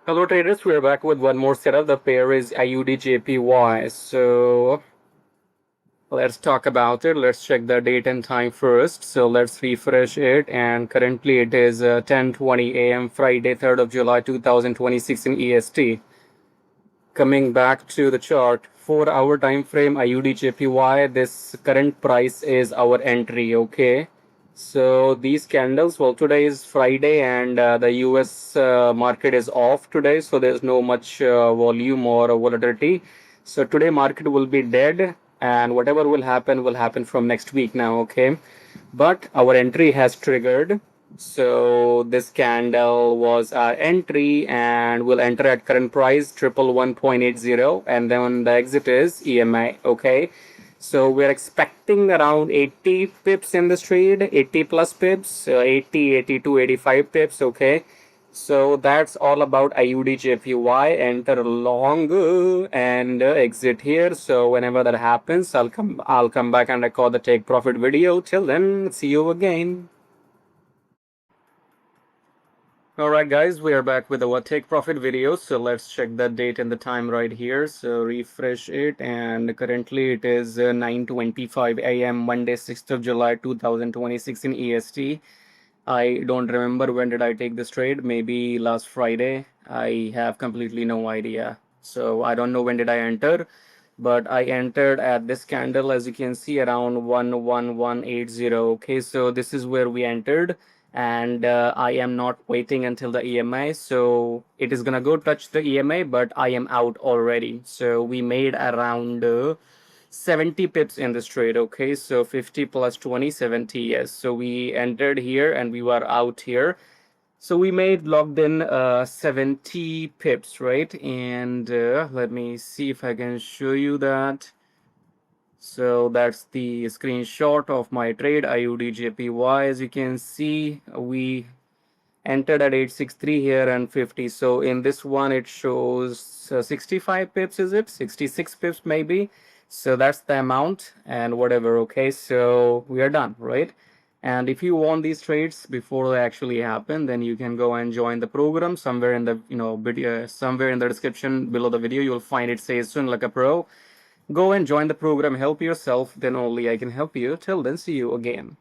Hello traders, we're back with one more setup. The pair is AUDJPY. So let's talk about it. Let's check the date and time first. So let's refresh it, and currently it is 10:20 a.m. Friday, 3rd of July 2026 in EST. Coming back to the chart, 4-hour time frame AUDJPY. This current price is our entry. Okay. So these candles, well, today is Friday and the US market is off today, so there's no much volume or volatility. So today market will be dead, and whatever will happen from next week now, okay? But our entry has triggered. So this candle was our entry, and we'll enter at current price 111.80, and then the exit is EMI, okay? So we're expecting around 80 pips in this trade, 80 plus pips, 80, 82, 85 pips, okay? So that's all about AUDJPY. Enter long and exit here. So whenever that happens, I'll come back and record the take profit video. Till then, see you again. Alright guys, we are back with our take profit video. So let's check the date and the time right here. So refresh it, and currently it is 9:25 a.m. Monday 6th of July 2026 in EST. I don't remember when did I take this trade, maybe last Friday. I have completely no idea. So I don't know when did I enter, but I entered at this candle, as you can see, around 11180. Okay, so this is where we entered, and I am not waiting until the EMI. So it is gonna go touch the EMI, but I am out already. So we made around 70 pips in this trade. Okay, so 50 plus 20, 70. Yes, so we entered here and we were out here. So we made logged in 70 pips, right? And let me see if I can show you that. So that's the screenshot of my trade AUDJPY. As you can see, we entered at 863 here and 50. So in this one it shows 65 pips, is it 66 pips maybe? So that's the amount and whatever. Okay, so we are done, right? And if you want these trades before they actually happen, then you can go and join the program somewhere in the video, somewhere in the description below the video. You'll find it says soon like a pro. Go and join the program, help yourself, then only I can help you. Till then, see you again.